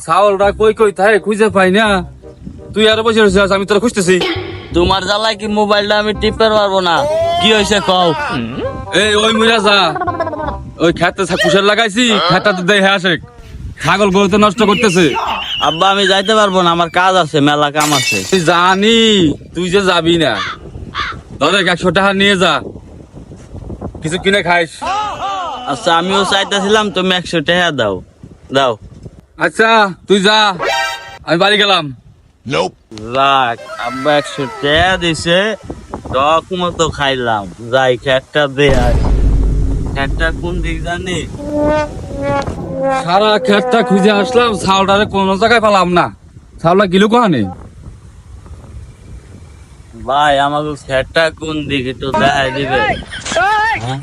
চাউলটা কই কই তাই খুঁজে পাই না। তুই আরো বসে রয়েছিস, আমি তোরা খুঁজতেছি। তোমার জ্বালায় কি মোবাইলটা আমি টিপতে পারবো না? কি হয়েছে কও? এই ওই মুইরা যা, ওই খেতে কুশের লাগাইছি, খেতটা তো দেখে আসে, ছাগল গরুতে নষ্ট করতেছে। আব্বা আমি যাইতে পারবো না, আমার কাজ আছে, মেলা কাম আছে। তুই জানি তুই যে যাবি না, ধরে 100 টাকা নিয়ে যা, কিছু কিনে খাইস। আচ্ছা আমিও চাইতেছিলাম, তুমি 100 টাকা দাও। দাও। আচ্ছা তুই যা, আমি বাড়ি গেলাম। রাখ, আব্বা 100 টাকা দিছে, টক মতো খাইলাম। যাই খেটটা দে আর খেটটা কোন দিক জানি? সারা খেতটা খুঁজে আসলাম, ছাউলটারে কোনো জায়গায় পেলাম না। ছাউলটা গিলু কোহানে? ভাই আমাকে খেটটা কোন দিক একটু দেখাই দিবে? হ্যাঁ?